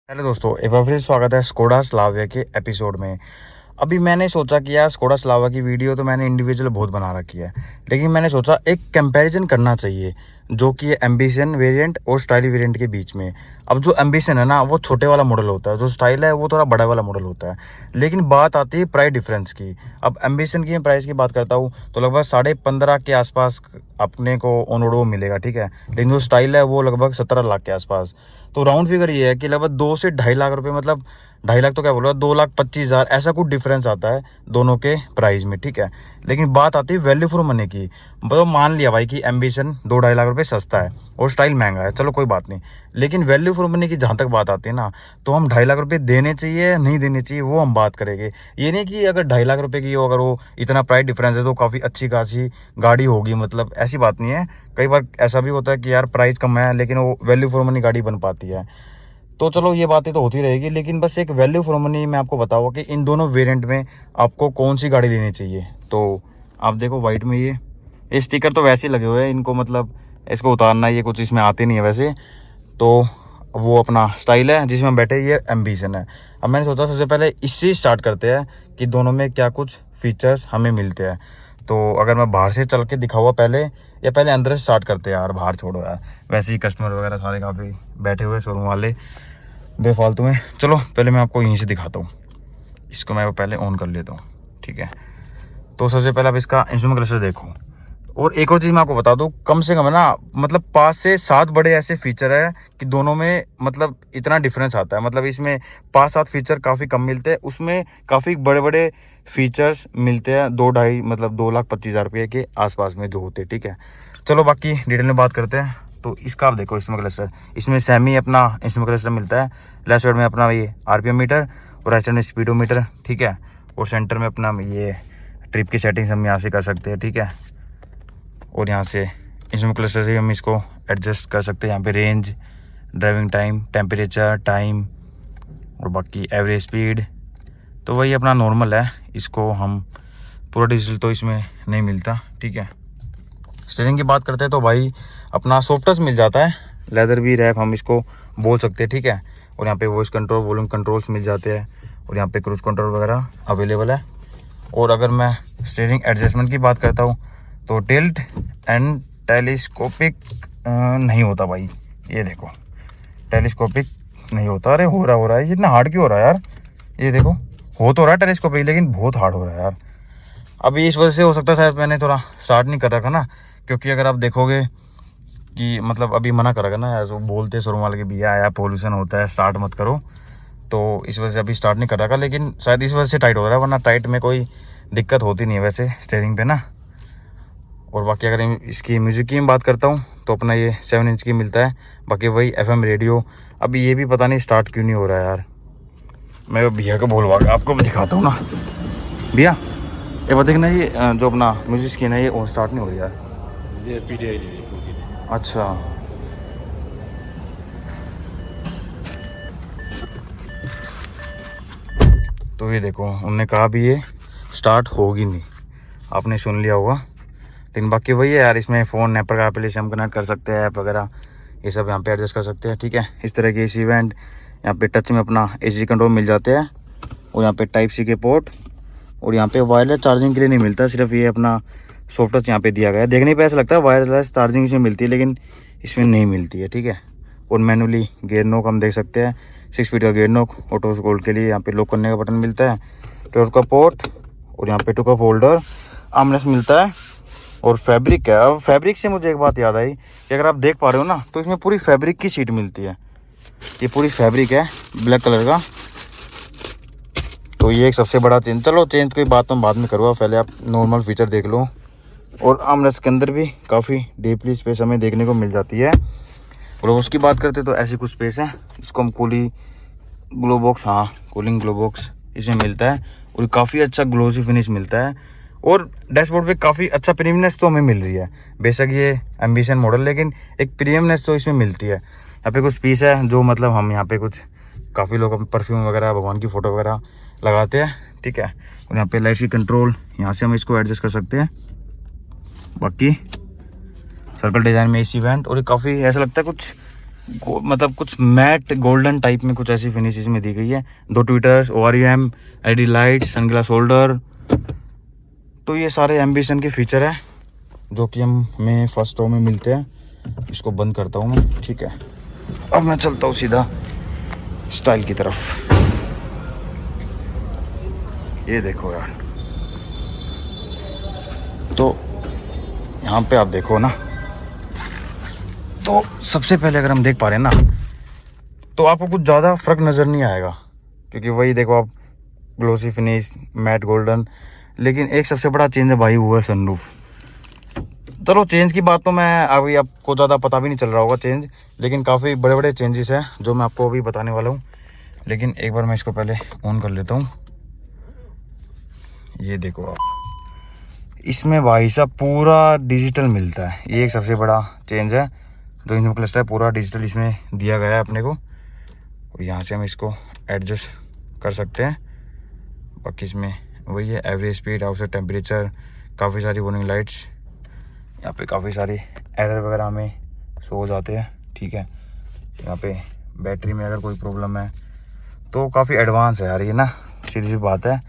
Hello दोस्तों, एक बार फिर स्वागत है स्कोडा स्लाविया के एपिसोड में। अभी मैंने सोचा कि यार स्कोडा स्लाविया की वीडियो तो मैंने इंडिविजुअल बहुत बना रखी है, लेकिन मैंने सोचा एक कंपैरिजन करना चाहिए जो कि है एम्बिशन वेरिएंट और स्टाइल वेरिएंट के बीच में। अब जो एम्बिशन है ना वो छोटे वाला मॉडल होता है, जो स्टाइल है वो थोड़ा बड़ा वाला मॉडल होता है। लेकिन बात आती है प्राइस डिफरेंस की। अब एम्बिशन की मैं प्राइस की बात करता हूँ तो लगभग 15.5 के आसपास अपने को ऑन रोड वो मिलेगा, ठीक है। लेकिन जो स्टाइल है वो लगभग 17 लाख के आसपास। तो राउंड फिगर ये है कि लगभग 2 से 2.5 लाख रुपए, मतलब 2.5 लाख तो क्या बोल रहा, 2,25,000 ऐसा कुछ डिफरेंस आता है दोनों के प्राइस में, ठीक है। लेकिन बात आती है वैल्यू फॉर मनी की। मतलब मान लिया भाई कि एम्बिशन 2-2.5 लाख रुपए सस्ता है और स्टाइल महंगा है, चलो कोई बात नहीं। लेकिन वैल्यू फॉर मनी की जहाँ तक बात आती है ना, तो हम 2.5 लाख रुपए देने चाहिए या नहीं देने चाहिए वो हम बात करेंगे। ये नहीं कि अगर 2.5 लाख रुपए की हो, अगर वो इतना प्राइस डिफरेंस है तो काफ़ी अच्छी खासी गाड़ी होगी, मतलब ऐसी बात नहीं है। कई बार ऐसा भी होता है कि यार प्राइस कम है लेकिन वो वैल्यू फॉर मनी गाड़ी बन पाती है। तो चलो ये बातें तो होती रहेगी, लेकिन बस एक वैल्यू फॉर मनी मैं आपको बताऊँ कि इन दोनों वेरिएंट में आपको कौन सी गाड़ी लेनी चाहिए। तो आप देखो वाइट में ये स्टिकर तो वैसे ही लगे हुए हैं इनको, मतलब इसको उतारना ये कुछ इसमें आते नहीं है वैसे। तो वो अपना स्टाइल है जिसमें हम बैठे, ये एम्बिशन है। अब मैंने सोचा सबसे पहले इससे स्टार्ट करते हैं कि दोनों में क्या कुछ फीचर्स हमें मिलते हैं। तो अगर मैं बाहर से चल के दिखाऊंगा पहले, या पहले अंदर से स्टार्ट करते हैं यार, बाहर छोड़ो यार। वैसे ही कस्टमर वगैरह सारे काफ़ी बैठे हुए शोरूम वाले बेफालतू में। चलो पहले मैं आपको यहीं से दिखाता हूँ। इसको मैं पहले ऑन कर लेता हूँ, ठीक है। तो सबसे पहले आप इसका इंस्ट्रूमेंट क्लस्टर देखो। और एक और चीज़ मैं आपको बता दूँ, कम से कम है ना, मतलब 5 से 7 बड़े ऐसे फीचर है कि दोनों में मतलब इतना डिफरेंस आता है। मतलब इसमें 5-7 फीचर काफ़ी कम मिलते हैं, उसमें काफ़ी बड़े बड़े फीचर्स मिलते हैं। 2-2.5 मतलब 2,25,000 रुपये के आसपास में जो होते हैं, ठीक है। चलो बाकी डिटेल में बात करते हैं। तो इसका आप देखो इंस्ट्रूमेंट क्लस्टर, इसमें सेमी अपना इंस्ट्रूमेंट क्लस्टर मिलता है। लेफ्ट साइड में अपना ये RPM मीटर और राइट साइड में स्पीडोमीटर, ठीक है। और सेंटर में अपना ये ट्रिप की सेटिंग्स हम यहाँ से कर सकते हैं, ठीक है। और यहाँ से इंस्ट्रूमेंट क्लस्टर से हम इसको एडजस्ट कर सकते हैं। यहाँ पे range, driving time, temperature, time और बाकी एवरेज स्पीड तो वही अपना नॉर्मल है। इसको हम पूरा डिजिटल तो इसमें नहीं मिलता, ठीक है। स्टीयरिंग की बात करते हैं तो भाई अपना सॉफ्ट टच मिल जाता है, लेदर भी रैप हम इसको बोल सकते हैं, ठीक है। और यहाँ पे वॉइस कंट्रोल, वॉल्यूम कंट्रोल्स मिल जाते हैं और यहाँ पे क्रूज कंट्रोल वगैरह अवेलेबल है। और अगर मैं स्टीयरिंग एडजस्टमेंट की बात करता हूँ तो टिल्ट एंड टेलीस्कोपिक नहीं होता भाई। ये देखो टेलीस्कोपिक नहीं होता। अरे हो रहा है, ये इतना हार्ड क्यों हो रहा है यार। ये देखो हो तो रहा है टेलीस्कोपिक, लेकिन बहुत हार्ड हो रहा है यार। अभी इस वजह से हो सकता है शायद मैंने थोड़ा स्टार्ट नहीं कर रखा ना, क्योंकि अगर आप देखोगे कि मतलब अभी मना करेगा ना यार, वो बोलते शोरूम वाले के भैया आया पोल्यूशन होता है स्टार्ट मत करो, तो इस वजह से अभी स्टार्ट नहीं कर रखा। लेकिन शायद इस वजह से टाइट हो रहा है, वरना टाइट में कोई दिक्कत होती नहीं है वैसे स्टीयरिंग पे ना। और बाकी अगर इसकी म्यूज़िक की मैं बात करता हूँ तो अपना ये 7 इंच की मिलता है। बाकी वही FM रेडियो। अभी ये भी पता नहीं स्टार्ट क्यों नहीं हो रहा है यार। मैं भैया को बोलवा के आपको भी दिखाता हूँ ना। भैया ये बताइए ना, ये जो अपना म्यूजिक स्क्रीन है ये स्टार्ट नहीं हो रही यार। अच्छा तो ये देखो उन्होंने कहा भी ये स्टार्ट होगी नहीं, आपने सुन लिया होगा। लेकिन बाकी वही है यार, इसमें फ़ोन ऐप का एप्लीकेशन हम कनेक्ट कर सकते हैं, ऐप वगैरह ये सब यहाँ पे एडजस्ट कर सकते हैं, ठीक है। इस तरह के AC वेंट, यहाँ पे टच में अपना AC कंट्रोल मिल जाते हैं। और यहाँ पे Type-C के पोर्ट, और यहाँ पे वायरलेस चार्जिंग के लिए नहीं मिलता, सिर्फ ये अपना सॉफ्ट टच यहाँ पे दिया गया है। देखने पे ऐसा लगता है वायरलेस चार्जिंग इसमें मिलती है, लेकिन इसमें नहीं मिलती है, ठीक है। और मैनुअली गेयर नॉक हम देख सकते हैं, 6 स्पीड का गेयर नॉक। ऑटो होल्ड के लिए यहाँ पे लॉक करने का बटन मिलता है, टॉर्क का पोर्ट, और यहाँ पे टू कप होल्डर, आर्मरेस्ट मिलता है। और फैब्रिक है। अब फैब्रिक से मुझे एक बात याद आई कि अगर आप देख पा रहे हो ना, तो इसमें पूरी फैब्रिक की सीट मिलती है। ये पूरी फैब्रिक है ब्लैक कलर का, तो ये एक सबसे बड़ा चेंज। चलो चेंज की बात तो बाद में करूँगा, पहले आप नॉर्मल फीचर देख लो। और आर्मरेस्ट के अंदर भी काफ़ी डीपली स्पेस हमें देखने को मिल जाती है। और उसकी बात करते तो ऐसी कुछ स्पेस है, इसको हम कूलिंग ग्लो बॉक्स, हाँ कूलिंग ग्लो बॉक्स इसमें मिलता है। और काफ़ी अच्छा ग्लोसी फिनिश मिलता है। और डैशबोर्ड पे काफ़ी अच्छा प्रीमियमनेस तो हमें मिल रही है। बेशक ये एम्बिशन मॉडल, लेकिन एक प्रीमियमनेस तो इसमें मिलती है। यहाँ पे कुछ पीस है जो मतलब हम यहाँ पे कुछ काफ़ी लोग परफ्यूम वगैरह, भगवान की फ़ोटो वगैरह लगाते हैं, ठीक है। और यहाँ पे लाइट की कंट्रोल, यहाँ से हम इसको एडजस्ट कर सकते हैं। बाकी सर्कल डिज़ाइन में AC वेंट, और काफ़ी ऐसा लगता है कुछ मतलब कुछ मैट गोल्डन टाइप में कुछ ऐसी फिनिश इसमें दी गई है। 2 tweezers, OREM, LED light, sunglass holder. तो ये सारे एम्बिशन के फीचर हैं जो कि हमें फर्स्ट रो में मिलते हैं। इसको बंद करता हूँ मैं, ठीक है। अब मैं चलता हूँ सीधा स्टाइल की तरफ। ये देखो यार, तो यहाँ पे आप देखो ना, तो सबसे पहले अगर हम देख पा रहे हैं ना, तो आपको कुछ ज़्यादा फ़र्क नज़र नहीं आएगा, क्योंकि वही देखो आप, ग्लोसी फिनिश, मैट गोल्डन। लेकिन एक सबसे बड़ा चेंज है भाई, हुआ है सनरूफ। चलो चेंज की बात तो मैं अभी आपको ज़्यादा पता भी नहीं चल रहा होगा चेंज, लेकिन काफ़ी बड़े बड़े चेंजेस हैं जो मैं आपको अभी बताने वाला हूँ। लेकिन एक बार मैं इसको पहले ऑन कर लेता हूँ। ये देखो आप, इसमें भाई साहब पूरा डिजिटल मिलता है। ये एक सबसे बड़ा चेंज है, जो इंजन क्लस्टर है पूरा डिजिटल इसमें दिया गया है अपने को। और यहाँ से हम इसको एडजस्ट कर सकते हैं। बाकी इसमें वही है, एवरेज स्पीड, आउटसाइड टेम्परेचर, काफ़ी सारी वार्निंग लाइट्स। यहाँ पे काफ़ी सारे एरर वगैरह हमें शो हो जाते हैं, ठीक है। यहाँ पे बैटरी में अगर कोई प्रॉब्लम है तो काफ़ी एडवांस है यार ये ना, सीधी सी बात है।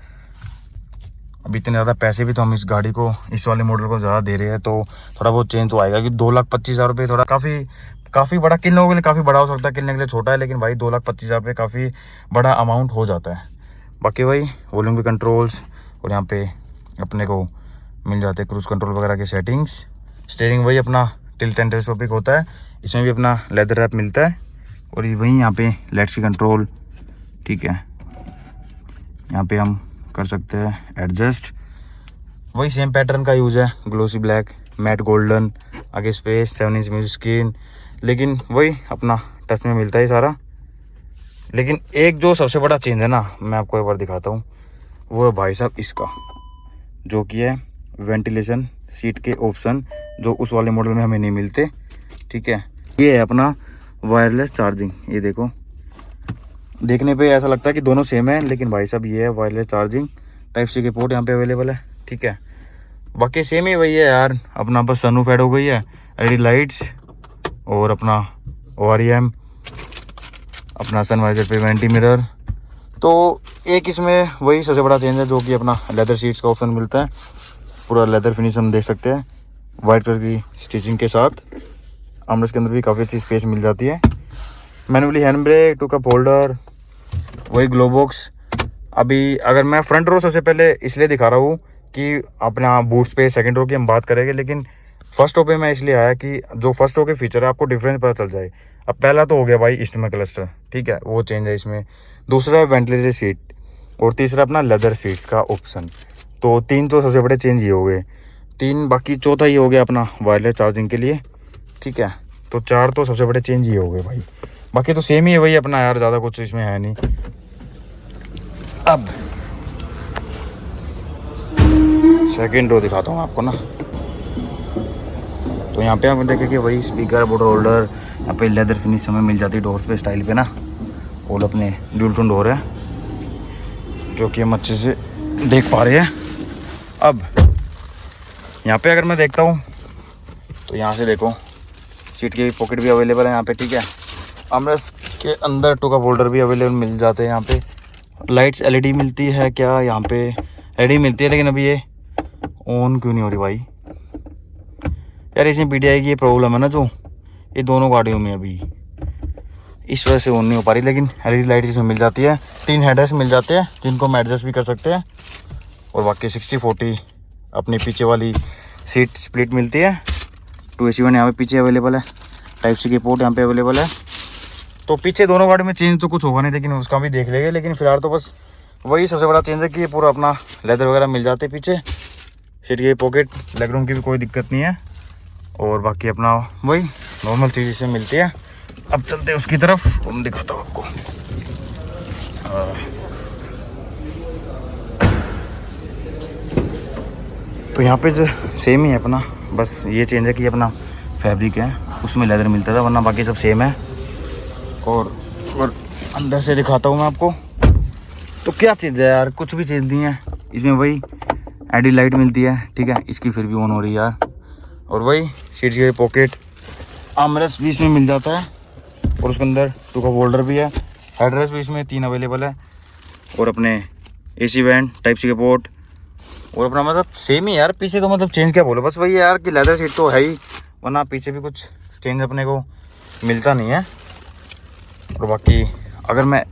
अब इतने ज़्यादा पैसे भी तो हम इस गाड़ी को, इस वाले मॉडल को ज़्यादा दे रहे हैं, तो थोड़ा बहुत चेंज तो आएगा। कि 2,25,000 रुपये थोड़ा काफ़ी बड़ा, किन लोगों के लिए काफ़ी बड़ा हो सकता है, किन के लिए छोटा है, लेकिन भाई 2,25,000 रुपये काफ़ी बड़ा अमाउंट हो जाता है। बाकी वही वॉल्यूम के कंट्रोल्स, और यहाँ पे अपने को मिल जाते हैं क्रूज़ कंट्रोल वगैरह के सेटिंग्स। स्टीयरिंग वही अपना टिल्ट एंड टेलीस्कोपिक होता है, इसमें भी अपना लेदर रैप मिलता है। और ये वहीं यहाँ पे लाइट्स की कंट्रोल, ठीक है। यहाँ पे हम कर सकते हैं एडजस्ट, वही सेम पैटर्न का यूज़ है, ग्लोसी ब्लैक, मैट गोल्डन, आगे स्पेस, 7 इंच म्यूजिक स्क्रीन, लेकिन वही अपना टच में मिलता है सारा। लेकिन एक जो सबसे बड़ा चेंज है ना, मैं आपको एक बार दिखाता हूँ, वो है भाई साहब इसका, जो कि है वेंटिलेशन सीट के ऑप्शन, जो उस वाले मॉडल में हमें नहीं मिलते, ठीक है। ये है अपना वायरलेस चार्जिंग। ये देखो, देखने पे ऐसा लगता है कि दोनों सेम है, लेकिन भाई साहब ये है वायरलेस चार्जिंग। टाइप सी के पोर्ट यहाँ पे अवेलेबल है, ठीक है। बाकी सेम ही वही है यार, अपना बस सनरूफ ऐड हो गई है, LED लाइट्स, और अपना OREM, अपना सनवाइजर पे वेंटी मिरर। तो एक इसमें वही सबसे बड़ा चेंज है, जो कि अपना लेदर सीट्स का ऑप्शन मिलता है। पूरा लेदर फिनिश हम देख सकते हैं वाइट कलर की स्टिचिंग के साथ। आर्मरेस्ट के अंदर भी काफ़ी अच्छी स्पेस मिल जाती है। Manually hand brake, 2 cup holder, वही ग्लो बॉक्स। अभी अगर मैं फ्रंट रो सबसे पहले इसलिए दिखा रहा हूँ कि अपना बूट स्पेस, सेकंड रो की हम बात करेंगे, लेकिन फर्स्ट रो पे मैं इसलिए आया कि जो फर्स्ट रो के फीचर है आपको डिफरेंस पता चल जाए। अब पहला तो हो गया भाई इंस्ट्रूमेंट क्लस्टर, ठीक है, वो चेंज है इसमें। दूसरा है वेंटिलेटेड सीट, और तीसरा अपना लेदर सीट्स का ऑप्शन। तो 3 तो सबसे बड़े चेंज ये हो गए, 3। बाकी चौथा ये हो गया अपना वायरलेस चार्जिंग के लिए, ठीक है। तो 4 तो सबसे बड़े चेंज ये हो गए भाई। बाकी तो सेम ही है वही अपना यार, ज़्यादा कुछ इसमें है नहीं। अब सेकंड रो दिखाता हूँ आपको ना। तो यहाँ पे आप देखें कि वही स्पीकर, बोटल होल्डर, यहाँ पे लेदर फिनिश हमें मिल जाती है डोर्स पे स्टाइल पे ना। और अपने ड्यूल टोन डोर है, जो कि हम अच्छे से देख पा रहे हैं। अब यहाँ पे अगर मैं देखता हूँ, तो यहाँ से देखो सीट की पॉकेट भी अवेलेबल है यहाँ पे, ठीक है। आर्मरेस्ट के अंदर 2 कप होल्डर भी अवेलेबल मिल जाते हैं यहाँ पे। लाइट्स LED मिलती है क्या, यहाँ पे LED मिलती है, लेकिन अभी ये ऑन क्यों नहीं हो रही भाई यार। इसमें PDI की ये प्रॉब्लम है ना, जो ये दोनों गाड़ियों में अभी इस वजह से ऑन नहीं हो पा रही। लेकिन LED लाइट इसमें मिल जाती है, 3 हेडरेस्ट मिल जाते हैं, जिनको हम एडजस्ट भी कर सकते हैं। और बाकी 60-40 अपनी पीछे वाली सीट स्प्लिट मिलती है। 2AC1 यहाँ पे पीछे अवेलेबल है, टाइप सी के पोर्ट यहाँ पे अवेलेबल है। तो पीछे दोनों गाड़ी में चेंज तो कुछ होगा नहीं, लेकिन उसका भी देख लेंगे। लेकिन फिलहाल तो बस वही सबसे बड़ा चेंज है कि ये पूरा अपना लेदर वगैरह मिल जाते हैं पीछे, सीट की पॉकेट, लेग रूम की भी कोई दिक्कत नहीं है। और बाकी अपना वही नॉर्मल चीज़ इसमें मिलती है। अब चलते हैं उसकी तरफ, हम दिखाता हूँ आपको। तो यहाँ पे जो सेम ही है अपना, बस ये चेंज है कि अपना फैब्रिक है उसमें लेदर मिलता था, वरना बाकी सब सेम है। और अंदर से दिखाता हूँ मैं आपको, तो क्या चेंज है यार, कुछ भी चेंज नहीं है इसमें। वही LED लाइट मिलती है, ठीक है, इसकी फिर भी ऑन हो रही है यार। और वही सीट की पॉकेट, आर्मरेस्ट भी इसमें मिल जाता है। और उसके अंदर 2 कप होल्डर भी है। हेडरेस्ट भी इसमें 3 अवेलेबल है। और अपने AC वेंट, टाइप सी के पोर्ट, और अपना मतलब सेम ही यार। पीछे तो मतलब चेंज क्या बोलो, बस वही है यार कि लेदर सीट तो है ही, वरना पीछे भी कुछ चेंज अपने को मिलता नहीं है। और बाकी अगर मैं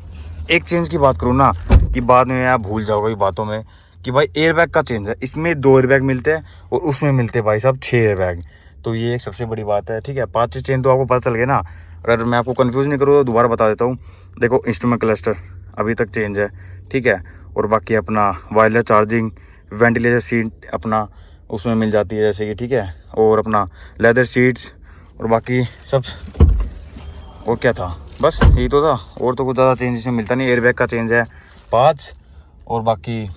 एक चेंज की बात करूँ ना, कि बाद में आप भूल जाओगे बातों में, कि भाई एयरबैग का चेंज है। इसमें 2 एयरबैग मिलते हैं और उसमें मिलते हैं भाई साहब 6 एयरबैग। तो ये एक सबसे बड़ी बात है, ठीक है। 5-6 चेंज तो आपको पता चल गए ना। अगर मैं आपको कंफ्यूज नहीं करूँ तो दोबारा बता देता हूँ। देखो, इंस्ट्रूमेंट क्लस्टर अभी तक चेंज है, ठीक है। और बाकी अपना वायरलेस चार्जिंग, वेंटिलेटर सीट अपना उसमें मिल जाती है जैसे कि, ठीक है। और अपना लेदर सीट्स और बाकी सब। और क्या था, बस यही तो था। और तो कुछ ज़्यादा चेंज इसमें मिलता नहीं। एयरबैग का चेंज है 5, और बाकी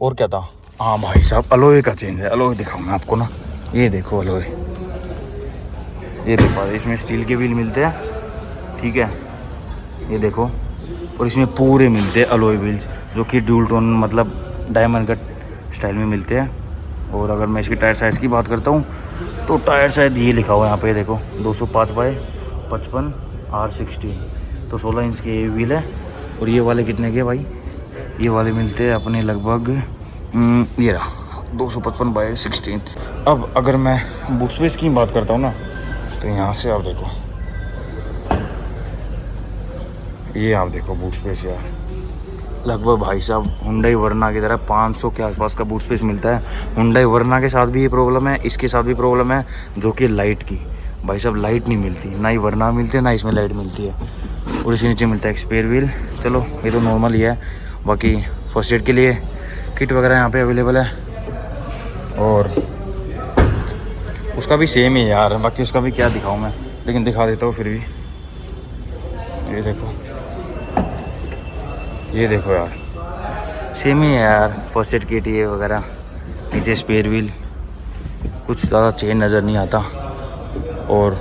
और क्या था, हाँ भाई साहब अलॉय का चेंज है। अलॉय दिखाऊँ मैं आपको ना, ये देखो अलॉय, ये देखो इसमें स्टील के व्हील मिलते हैं, ठीक है, ये देखो। और इसमें पूरे मिलते हैं अलॉय व्हील्स, जो कि ड्यूल टोन मतलब डायमंड कट स्टाइल में मिलते हैं। और अगर मैं इसकी टायर साइज़ की बात करता हूँ तो टायर शायद ये लिखा हुआ है यहाँ पे, देखो 205/55 R16, तो 16 इंच के व्हील है। और ये वाले कितने के भाई, ये वाले मिलते हैं अपने लगभग ये रहा 255/16। अब अगर मैं बूट स्पेस की बात करता हूँ ना, तो यहाँ से आप देखो, ये आप देखो बूट स्पेस यार, लगभग भाई साहब हुंडई वर्ना की तरह 500 के आसपास का बूट स्पेस मिलता है। हुंडई वर्ना के साथ भी ये प्रॉब्लम है, इसके साथ भी प्रॉब्लम है, जो कि लाइट की। भाई साहब लाइट नहीं मिलती, ना ही वर्ना मिलती है ना इसमें लाइट मिलती है। और इसके नीचे मिलता है एक स्पेयर व्हील। चलो ये तो नॉर्मल ही है। बाकी फर्स्ट एड के लिए किट वगैरह यहाँ पे अवेलेबल है। और उसका भी सेम ही यार, बाकी उसका भी क्या दिखाऊँ मैं, लेकिन दिखा देता हूँ फिर भी। ये देखो, ये देखो यार, सेम ही है यार। फर्स्ट एड किट ये वगैरह, नीचे स्पेयर व्हील, कुछ ज़्यादा चेंज नज़र नहीं आता। और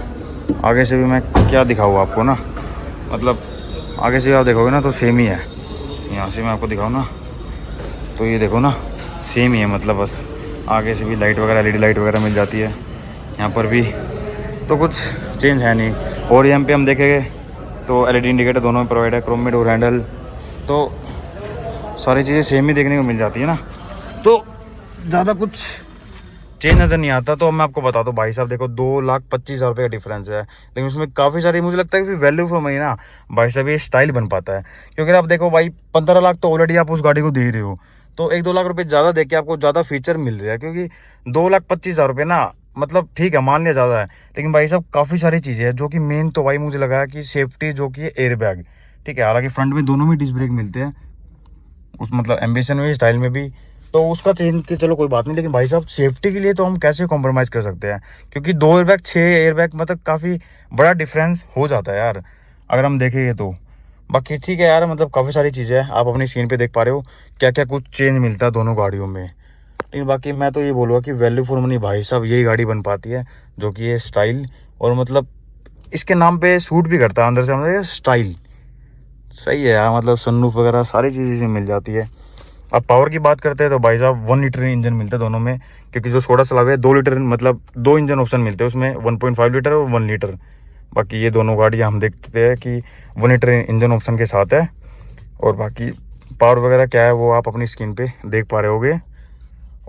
आगे से भी मैं क्या दिखाऊँ आपको ना, मतलब आगे से आप देखोगे ना तो सेम ही है। यहाँ से मैं आपको दिखाऊँ ना, तो ये देखो ना सेम ही है, मतलब बस आगे से भी लाइट वगैरह LED लाइट वगैरह मिल जाती है। यहाँ पर भी तो कुछ चेंज है नहीं। और यहाँ पे हम देखेंगे तो LED इंडिकेटर दोनों में प्रोवाइड है, क्रोम में डोर हैंडल, तो सारी चीज़ें सेम ही देखने को मिल जाती है ना, तो ज़्यादा कुछ चेंज नज़र नहीं आता। तो मैं आपको बता दूं भाई साहब, देखो 2,25,000 रुपये का डिफरेंस है, लेकिन उसमें काफ़ी सारी मुझे लगता है कि वैल्यू फॉर मनी ना भाई साहब ये स्टाइल बन पाता है। क्योंकि आप देखो भाई 15 लाख तो ऑलरेडी आप उस गाड़ी को दे रहे हो, तो 1-2 लाख रुपये ज़्यादा दे के आपको ज़्यादा फीचर मिल रहा है। क्योंकि 2,25,000 रुपये ना, मतलब ठीक है मान लिया ज़्यादा है, लेकिन भाई साहब काफ़ी सारी चीज़ें हैं जो कि मेन तो भाई मुझे लगा कि सेफ्टी, जो कि एयर बैग, ठीक है। हालांकि फ्रंट में दोनों में डिस्क ब्रेक मिलते हैं, उस मतलब एम्बिशन में भी स्टाइल में भी, तो उसका चेंज की चलो कोई बात नहीं। लेकिन भाई साहब सेफ्टी के लिए तो हम कैसे कॉम्प्रोमाइज़ कर सकते हैं, क्योंकि 2 एयरबैग 6 एयरबैग मतलब काफ़ी बड़ा डिफरेंस हो जाता है यार, अगर हम देखेंगे तो। बाकी ठीक है यार, मतलब काफ़ी सारी चीज़ें हैं, आप अपनी स्क्रीन पे देख पा रहे हो क्या क्या कुछ चेंज मिलता है दोनों गाड़ियों में। लेकिन बाकी मैं तो ये बोलूँगा कि वैल्यू फॉर मनी भाई साहब यही गाड़ी बन पाती है, जो कि ये स्टाइल और मतलब इसके नाम पे सूट भी करता है अंदर से, मतलब स्टाइल सही है यार। मतलब सनरूफ वगैरह सारी चीज़ें इसमें मिल जाती है। अब पावर की बात करते हैं तो भाई साहब 1 लीटर इंजन मिलता है दोनों में, क्योंकि जो स्कोडा स्लाविया है 2 लीटर, मतलब 2 इंजन ऑप्शन मिलते हैं उसमें, 1.5 लीटर और 1 लीटर। बाकी ये दोनों गाड़ियाँ हम देखते हैं कि 1 लीटर इंजन ऑप्शन के साथ है। और बाकी पावर वगैरह क्या है वो आप अपनी स्क्रीन पे देख पा रहे होगे।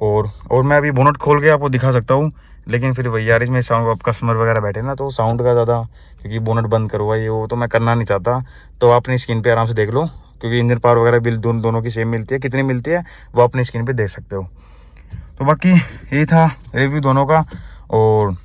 और मैं अभी बोनट खोल के आपको दिखा सकता हूँ, लेकिन फिर वही यार इसमें साउंड, अब कस्टमर वगैरह बैठे ना तो साउंड का ज़्यादा, क्योंकि बोनट बंद करो ये वो तो मैं करना नहीं चाहता। तो आप अपनी स्क्रीन पे आराम से देख लो, क्योंकि इंजन पावर वगैरह बिल दोनों की सेम मिलती है, कितनी मिलती है वो अपनी स्क्रीन पे देख सकते हो। तो बाकी यही था रिव्यू दोनों का। और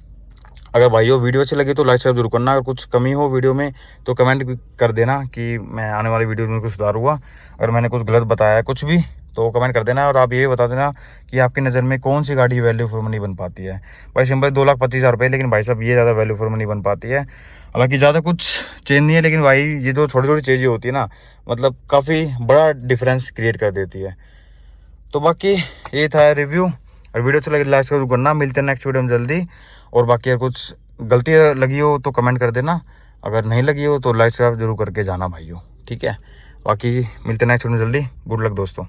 अगर भाइयों वीडियो अच्छी लगी तो लाइक शेयर जरूर करना। अगर कुछ कमी हो वीडियो में तो कमेंट भी कर देना कि मैं आने वाली वीडियो में कुछ सुधार हुआ। अगर मैंने कुछ गलत बताया है कुछ भी तो कमेंट कर देना। और आप ये भी बता देना कि आपकी नज़र में कौन सी गाड़ी वैल्यू फॉर मनी बन पाती है। भाई सिंपल 2,25,000 रुपये, लेकिन भाई साहब ये ज़्यादा वैल्यू फॉर मनी बन पाती है। हालांकि ज़्यादा कुछ चेंज नहीं है, लेकिन भाई ये जो छोटी छोटी चीज़ें होती है ना, मतलब काफ़ी बड़ा डिफरेंस क्रिएट कर देती है। तो बाकी ये था रिव्यू। और वीडियो अच्छा लगे लाइक जरूर करना। मिलते हैं नेक्स्ट वीडियो में जल्दी। और बाकी अगर कुछ गलती लगी हो तो कमेंट कर देना, अगर नहीं लगी हो तो लाइक जरूर करके जाना भाइयों, ठीक है। बाकी मिलते हैं नेक्स्ट वीडियो में जल्दी। गुड लक दोस्तों।